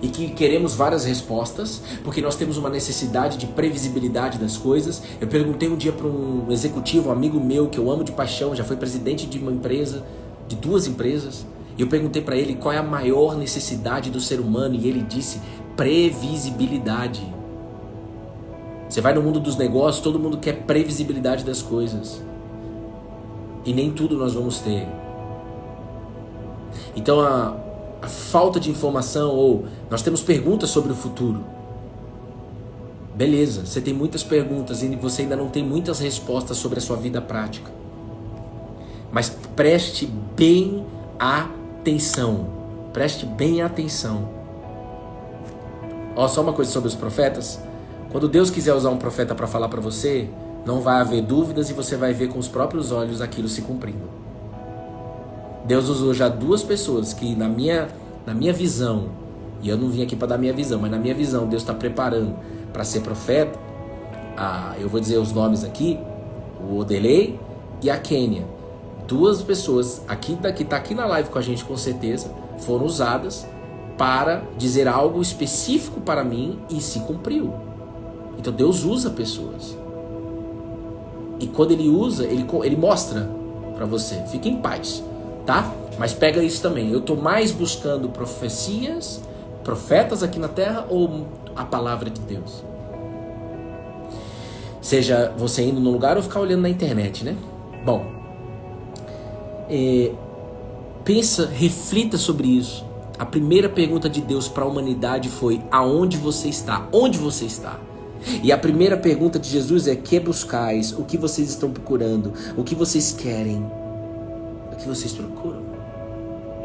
e que queremos várias respostas, porque nós temos uma necessidade de previsibilidade das coisas. Eu perguntei um dia para um executivo, um amigo meu que eu amo de paixão, já foi presidente de uma empresa, de 2 empresas, e eu perguntei para ele qual é a maior necessidade do ser humano, e ele disse: previsibilidade. Você vai no mundo dos negócios, todo mundo quer previsibilidade das coisas, e nem tudo nós vamos ter. Então a falta de informação, ou nós temos perguntas sobre o futuro. Beleza, você tem muitas perguntas e você ainda não tem muitas respostas sobre a sua vida prática. Mas preste bem atenção. Preste bem atenção. Ó, só uma coisa sobre os profetas. Quando Deus quiser usar um profeta para falar para você, não vai haver dúvidas e você vai ver com os próprios olhos aquilo se cumprindo. Deus usou já 2 pessoas que na minha visão, e eu não vim aqui para dar minha visão, mas na minha visão Deus está preparando para ser profeta. Eu vou dizer os nomes aqui: o Odelei e a Kênia. 2 pessoas que tá aqui na live com a gente, com certeza, foram usadas para dizer algo específico para mim e se cumpriu. Então Deus usa pessoas. E quando Ele usa, Ele mostra para você: fique em paz, tá? Mas pega isso também. Eu estou mais buscando profecias, profetas aqui na terra, ou a palavra de Deus? Seja você indo no lugar ou ficar olhando na internet, né? Bom, pensa, reflita sobre isso. A primeira pergunta de Deus para a humanidade foi: aonde você está? Onde você está? E a primeira pergunta de Jesus é: que buscais? O que vocês estão procurando? O que vocês querem? O que vocês procuram?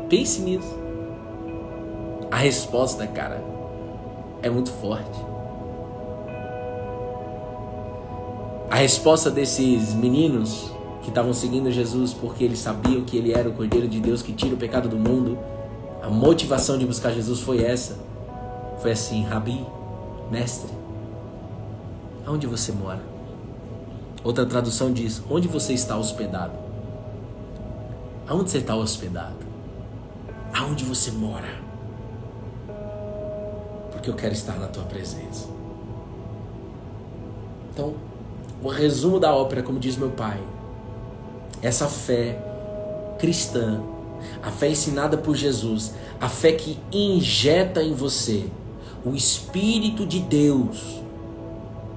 Pense nisso. A resposta, cara, é muito forte. A resposta desses meninos que estavam seguindo Jesus porque eles sabiam que Ele era o Cordeiro de Deus que tira o pecado do mundo, a motivação de buscar Jesus foi essa. Foi assim: Rabi, mestre, aonde você mora? Outra tradução diz: onde você está hospedado? Aonde você está hospedado? Aonde você mora? Porque eu quero estar na tua presença. Então, o resumo da ópera, como diz meu pai, essa fé cristã, a fé ensinada por Jesus, a fé que injeta em você o Espírito de Deus,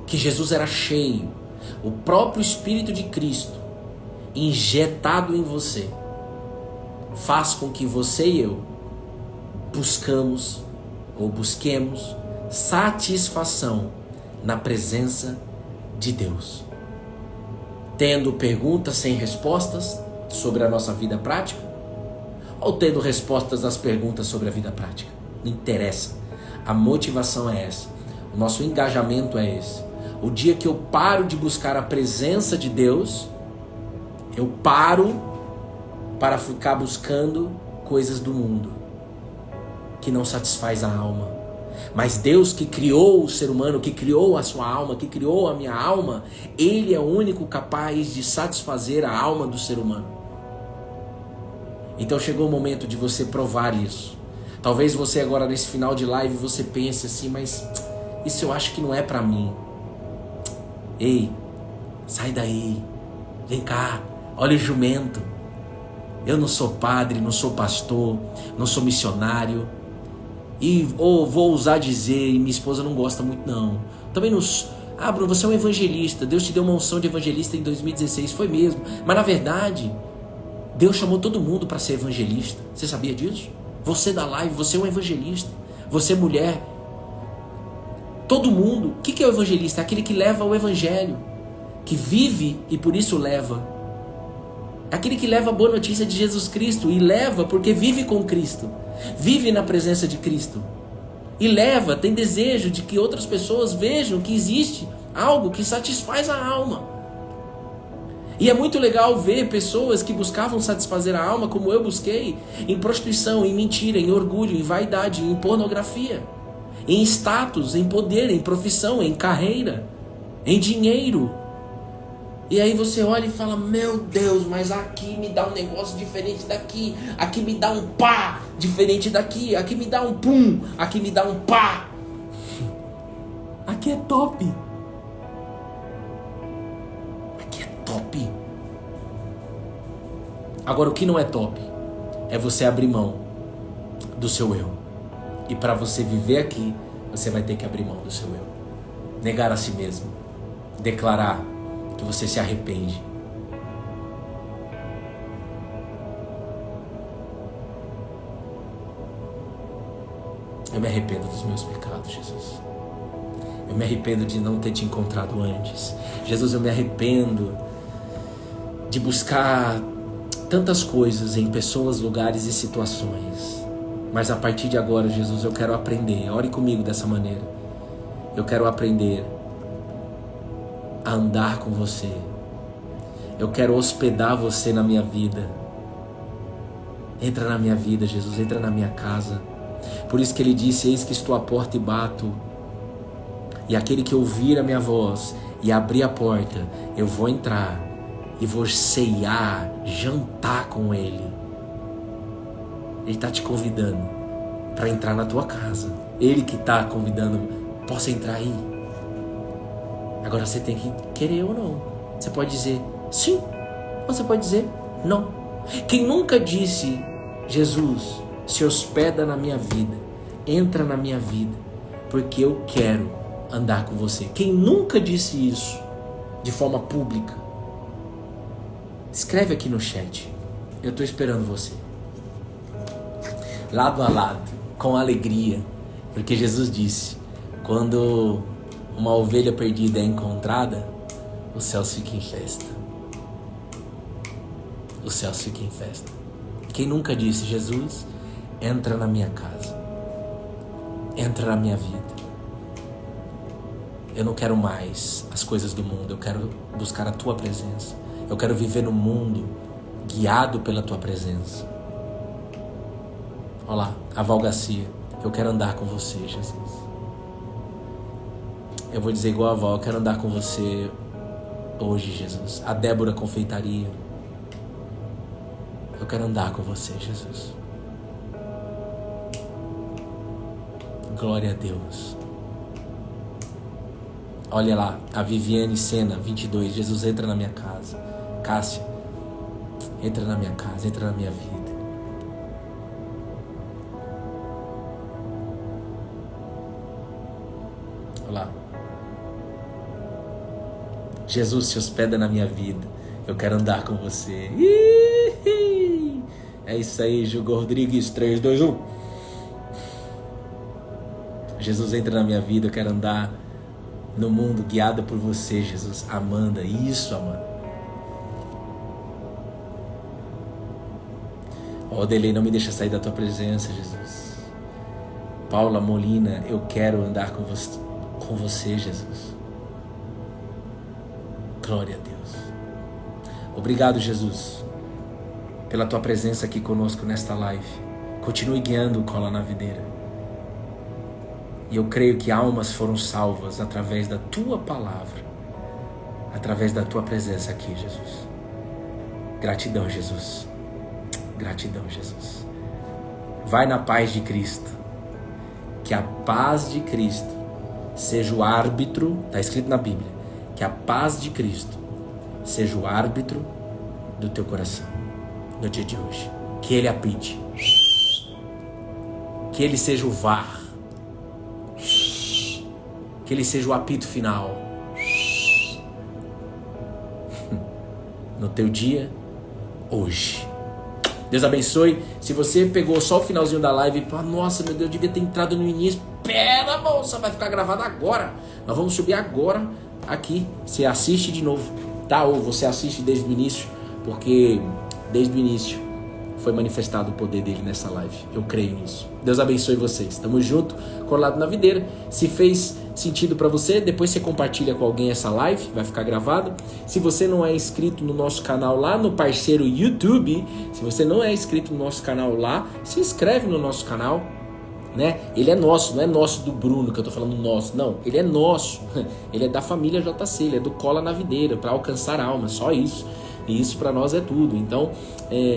que Jesus era cheio, o próprio Espírito de Cristo injetado em você, faz com que você e eu busquemos satisfação na presença de Deus, tendo perguntas sem respostas sobre a nossa vida prática, ou tendo respostas às perguntas sobre a vida prática. Não interessa, a motivação é essa, o nosso engajamento é esse. O dia que eu paro de buscar a presença de Deus, eu paro para ficar buscando coisas do mundo que não satisfaz a alma. Mas Deus, que criou o ser humano, que criou a sua alma, que criou a minha alma, Ele é o único capaz de satisfazer a alma do ser humano. Então chegou o momento de você provar isso. Talvez você agora nesse final de live você pense assim, mas isso eu acho que não é pra mim. Ei, sai daí, vem cá, olha o jumento. Eu não sou padre, não sou pastor, não sou missionário. E vou ousar dizer, e minha esposa não gosta muito não. Também não... Bruno, você é um evangelista, Deus te deu uma unção de evangelista em 2016, foi mesmo. Mas na verdade, Deus chamou todo mundo para ser evangelista. Você sabia disso? Você da live, você é um evangelista. Você mulher. Todo mundo. O que é o evangelista? É aquele que leva o evangelho. Que vive e por isso leva. É aquele que leva a boa notícia de Jesus Cristo. E leva porque vive com Cristo. Vive na presença de Cristo. E leva, tem desejo de que outras pessoas vejam que existe algo que satisfaz a alma. E é muito legal ver pessoas que buscavam satisfazer a alma, como eu busquei, em prostituição, em mentira, em orgulho, em vaidade, em pornografia, em status, em poder, em profissão, em carreira, em dinheiro. E aí você olha e fala, meu Deus, mas aqui me dá um negócio diferente daqui, aqui me dá um pá diferente daqui, aqui me dá um pum, aqui me dá um pá. Aqui é top. Aqui é top. Agora o que não é top é você abrir mão do seu eu. E para você viver aqui, você vai ter que abrir mão do seu eu. Negar a si mesmo. Declarar que você se arrepende. Eu me arrependo dos meus pecados, Jesus. Eu me arrependo de não ter te encontrado antes. Jesus, eu me arrependo de buscar tantas coisas em pessoas, lugares e situações. Mas a partir de agora, Jesus, eu quero aprender. Ore comigo dessa maneira. Eu quero aprender a andar com você. Eu quero hospedar você na minha vida. Entra na minha vida, Jesus, entra na minha casa. Por isso que ele disse, eis que estou à porta e bato. E aquele que ouvir a minha voz e abrir a porta, eu vou entrar e vou ceiar, jantar com ele. Ele está te convidando para entrar na tua casa. Ele que está convidando, posso entrar aí? Agora você tem que querer ou não. Você pode dizer sim, ou você pode dizer não. Quem nunca disse, Jesus, se hospeda na minha vida, entra na minha vida, porque eu quero andar com você. Quem nunca disse isso de forma pública, escreve aqui no chat. Eu estou esperando você. Lado a lado, com alegria, porque Jesus disse, quando uma ovelha perdida é encontrada, o céu fica em festa. O céu fica em festa. Quem nunca disse, Jesus, entra na minha casa, entra na minha vida. Eu não quero mais as coisas do mundo, eu quero buscar a tua presença. Eu quero viver no mundo guiado pela tua presença. Olha lá, a Val Garcia, eu quero andar com você, Jesus. Eu vou dizer igual a Val, eu quero andar com você hoje, Jesus. A Débora Confeitaria, eu quero andar com você, Jesus. Glória a Deus. Olha lá, a Viviane Sena, 22, Jesus, entra na minha casa. Cássia, entra na minha casa, entra na minha vida. Olha lá. Jesus, se hospeda na minha vida. Eu quero andar com você. É isso aí, Gilgo Rodrigues, 3, 2, 1. Jesus, entra na minha vida. Eu quero andar no mundo guiado por você, Jesus. Amanda, isso, Amanda. Ó, Delei, não me deixa sair da tua presença, Jesus. Paula Molina, eu quero andar com você, Jesus. Glória a Deus. Obrigado, Jesus, pela tua presença aqui conosco nesta live. Continue guiando o Cola na Videira. E eu creio que almas foram salvas através da tua palavra, através da tua presença aqui, Jesus. Gratidão, Jesus. Gratidão, Jesus. Vai na paz de Cristo. Que a paz de Cristo seja o árbitro, está escrito na Bíblia, que a paz de Cristo seja o árbitro do teu coração no dia de hoje. Que Ele apite. Que Ele seja o VAR. Que Ele seja o apito final. No teu dia, hoje. Deus abençoe. Se você pegou só o finalzinho da live e falou, nossa, meu Deus, eu devia ter entrado no início. Pera, moça, vai ficar gravado agora. Nós vamos subir agora aqui. Você assiste de novo, tá? Ou você assiste desde o início, porque desde o início foi manifestado o poder dele nessa live. Eu creio nisso. Deus abençoe vocês. Tamo junto, colado na videira. Se fez sentido para você, depois você compartilha com alguém essa live, vai ficar gravado. Se você não é inscrito no nosso canal lá no parceiro YouTube, se você não é inscrito no nosso canal lá, se inscreve no nosso canal, né? Ele é nosso, não é nosso do Bruno, que eu tô falando nosso, não, ele é nosso. Ele é da família JC, ele é do Cola na Videira, para alcançar almas, só isso. E isso para nós é tudo. Então,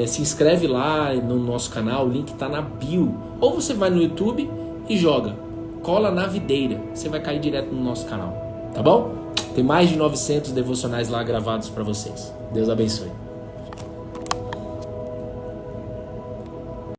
se inscreve lá no nosso canal, o link tá na bio. Ou você vai no YouTube e joga Cola na Videira. Você vai cair direto no nosso canal, tá bom? Tem mais de 900 devocionais lá gravados para vocês. Deus abençoe.